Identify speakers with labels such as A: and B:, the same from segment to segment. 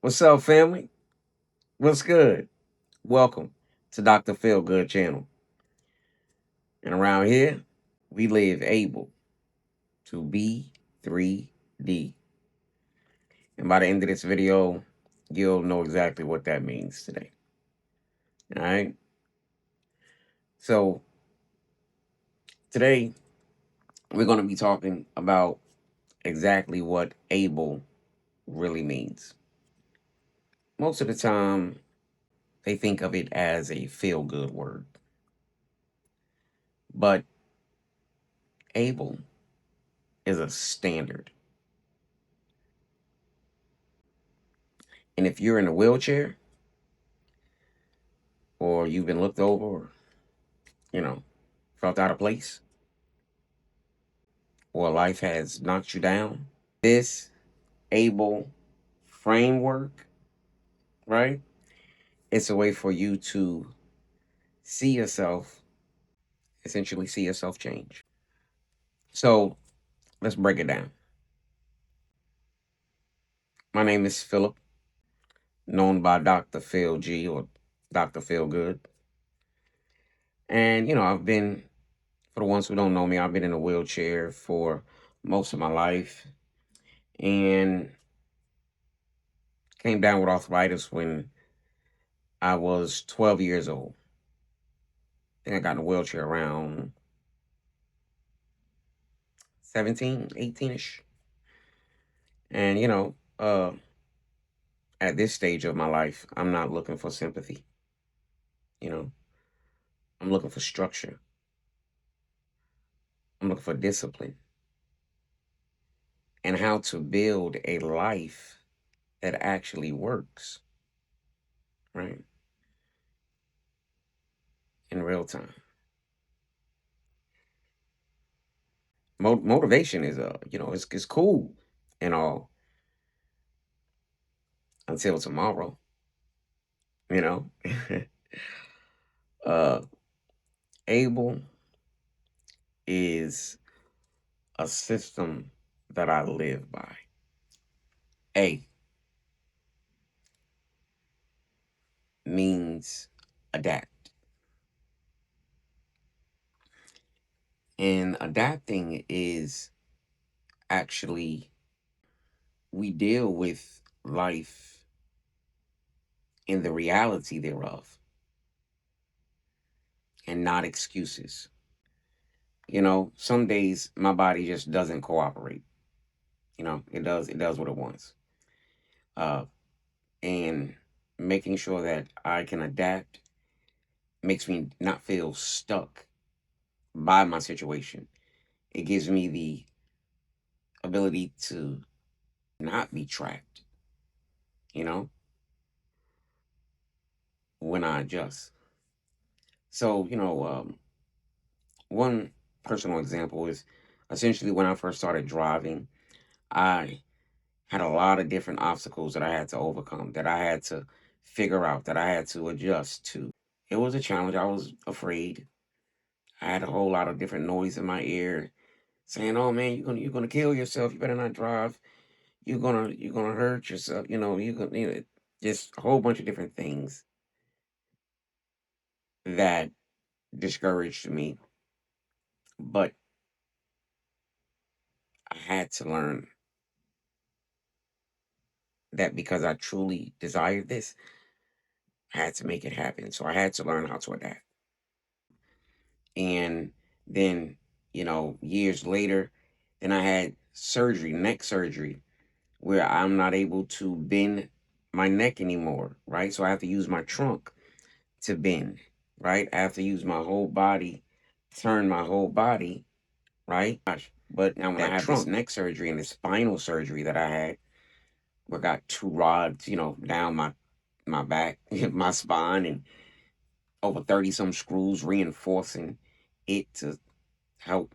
A: What's up, family? What's good? Welcome to Dr. Feel Good channel. And around here, we live able to be 3D. And by the end of this video, you'll know exactly what that means today. All right. So today, we're going to be talking about exactly what able really means. Most of the time, they think of it as a feel good word. But able is a standard. And if you're in a wheelchair, or you've been looked over, or, you know, felt out of place, or life has knocked you down, this able framework, right? It's a way for you to see yourself, essentially see yourself change. So let's break it down. My name is Philip, known by Dr. Phil G or Dr. Phil Good. And, I've been, for the ones who don't know me, I've been in a wheelchair for most of my life and came down with arthritis when I was 12 years old. I think I got in a wheelchair around 17, 18-ish. And, at this stage of my life, I'm not looking for sympathy. You know, I'm looking for structure. I'm looking for discipline and how to build a life that actually works, right? In real time. Motivation is, it's cool and all until tomorrow, you know? uh, Able is a system that I live by. A means adapt. And adapting is actually, we deal with life in the reality thereof and not excuses. Some days my body just doesn't cooperate. It does what it wants. Uh, and making sure that I can adapt makes me not feel stuck by my situation. It gives me the ability to not be trapped, you know, when I adjust. So, one personal example is essentially when I first started driving, I had a lot of different obstacles that I had to overcome, that I had to figure out, that I had to adjust to. It was a challenge. I was afraid. I had a whole lot of different noise in my ear saying, "Oh man, you're gonna kill yourself. You better not drive. You're gonna hurt yourself. Just a whole bunch of different things that discouraged me. But I had to learn that because I truly desired this, I had to make it happen. So I had to learn how to adapt. And then, years later, then I had surgery, neck surgery, where I'm not able to bend my neck anymore, right? So I have to use my trunk to bend, right? I have to use my whole body, turn my whole body, right? Gosh, but now when I had this neck surgery and this spinal surgery that I had, where I got two rods, down my back, my spine, and over 30 some screws reinforcing it to help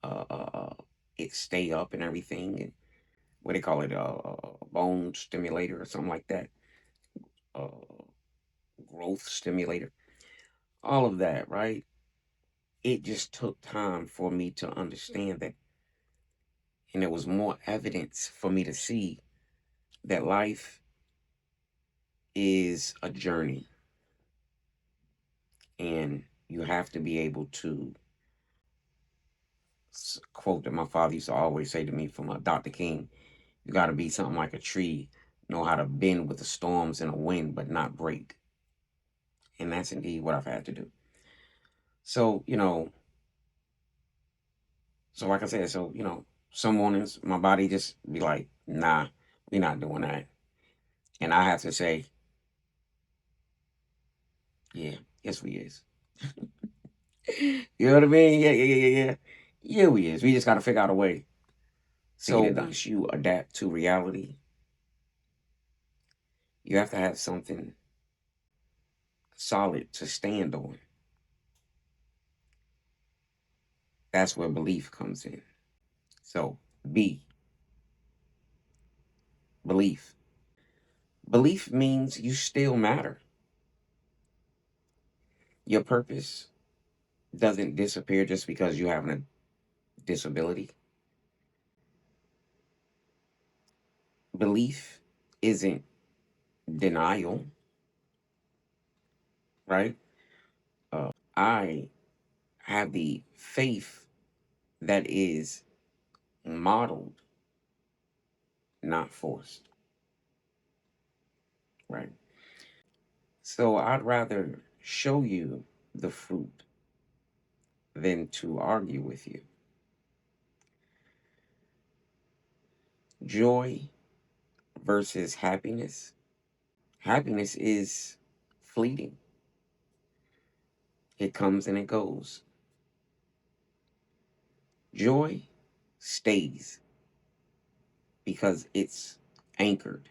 A: uh, uh, uh, it stay up and everything. And what they call it, a bone stimulator or something like that, uh, growth stimulator, all of that, right? It just took time for me to understand that. And there was more evidence for me to see that life is a journey, and you have to be able to quote that my father used to always say to me from Dr. King. You got to be something like a tree, know how to bend with the storms and the wind, but not break. And that's indeed what I've had to do. So, so like I said, so, some mornings my body just be like, nah, we're not doing that. And I have to say, yeah, yes, we is. You know what I mean? Yeah, yeah, yeah, yeah, yeah. Yeah, we is. We just got to figure out a way. So once you adapt to reality, you have to have something solid to stand on. That's where belief comes in. So, B, belief. Belief means you still matter. Your purpose doesn't disappear just because you have a disability. Belief isn't denial, right? I have the faith that is modeled, not forced, right? So I'd rather show you the fruit than to argue with you. Joy versus happiness. Happiness is fleeting, it comes and it goes. Joy stays because it's anchored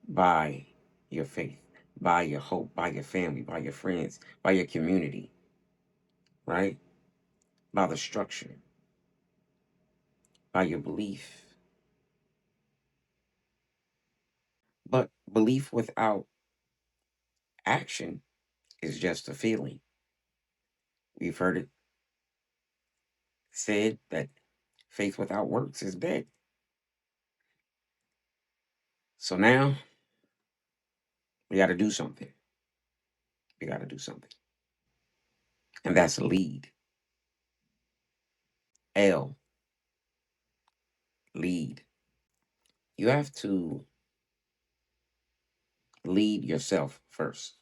A: by your faith, by your hope, by your family, by your friends, by your community, right? By the structure, by your belief. But belief without action is just a feeling. We've heard it said that faith without works is dead. So now we got to do something. We got to do something. And that's lead. L, lead. You have to lead yourself first.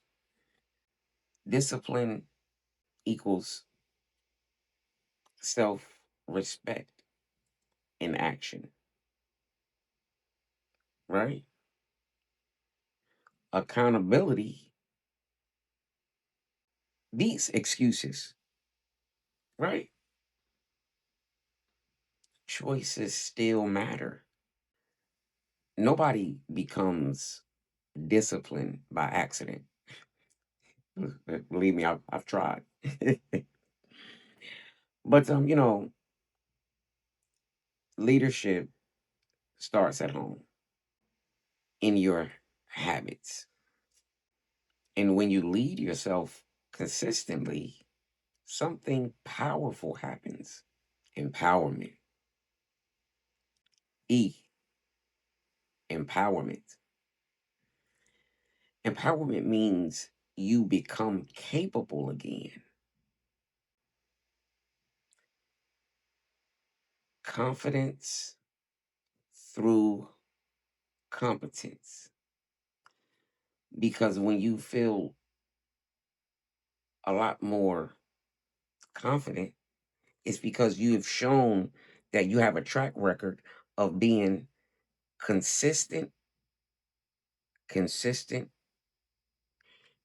A: Discipline equals self respect in action, right? Accountability beats excuses, right? Choices still matter. Nobody becomes disciplined by accident. Believe me, I've tried. But leadership starts at home in your habits. And when you lead yourself consistently, something powerful happens. Empowerment. E, empowerment. Empowerment means you become capable again. Confidence through competence. Because when you feel a lot more confident, it's because you have shown that you have a track record of being consistent, consistent,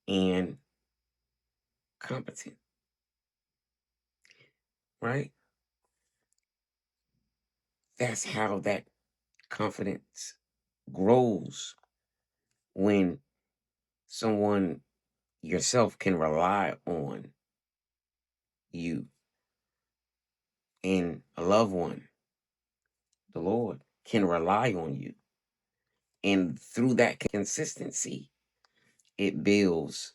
A: and competent, right? That's how that confidence grows when someone yourself can rely on you, and a loved one, the Lord, can rely on you. And through that consistency, it builds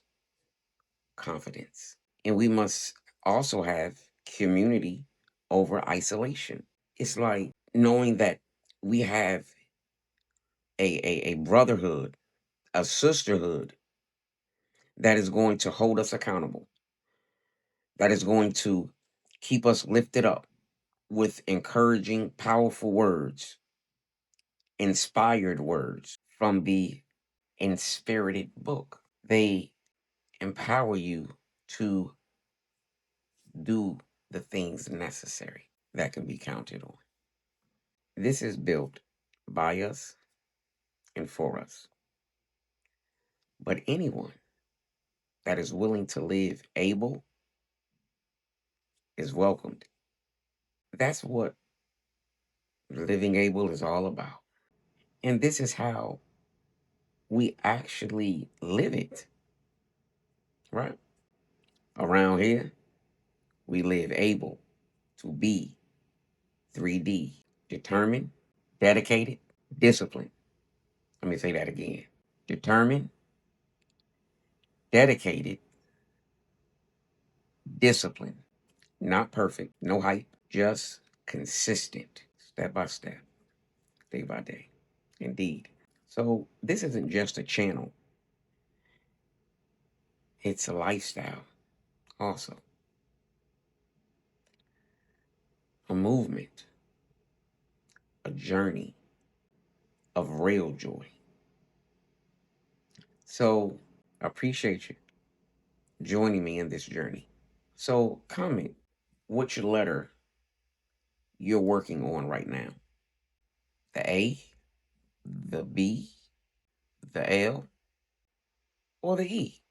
A: confidence. And we must also have community over isolation. It's like knowing that we have a brotherhood, a sisterhood that is going to hold us accountable, that is going to keep us lifted up with encouraging, powerful words, inspired words from the Inspirited book. They empower you to do the things necessary that can be counted on. This is built by us and for us. But anyone that is willing to live able is welcomed. That's what living able is all about. And this is how we actually live it, right? Around here, we live able to be 3D, determined, dedicated, disciplined. Let me say that again. Determined, dedicated, disciplined. Not perfect, no hype, just consistent, step by step, day by day. Indeed. So this isn't just a channel, it's a lifestyle also, a movement, a journey of real joy. So I appreciate you joining me in this journey. So comment which letter you're working on right now. The A, the B, the L, or the E.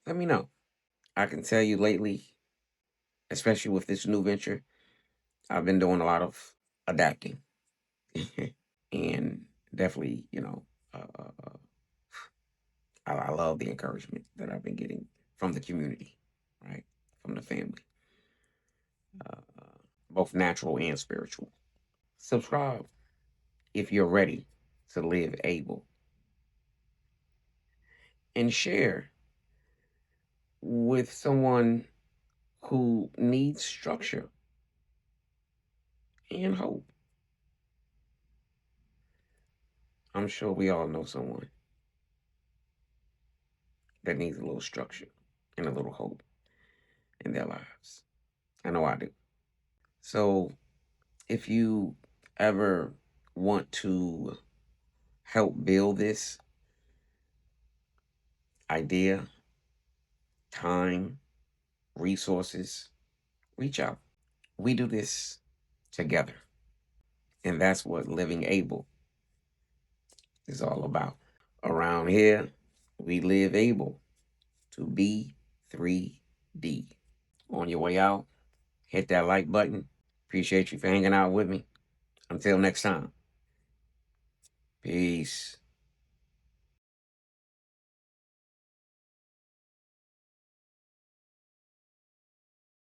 A: Let me know. I can tell you lately, especially with this new venture, I've been doing a lot of adapting. And definitely, I love the encouragement that I've been getting from the community, right? From the family, uh, both natural and spiritual. Subscribe if you're ready to live able, and share with someone who needs structure and hope. I'm sure we all know someone that needs a little structure and a little hope in their lives. I know I do. So if you ever want to help build this idea, time, resources, reach out. We do this together. And that's what living able is all about. Around here, we live able to be 3D. On your way out, hit that like button. Appreciate you for hanging out with me. Until next time, peace.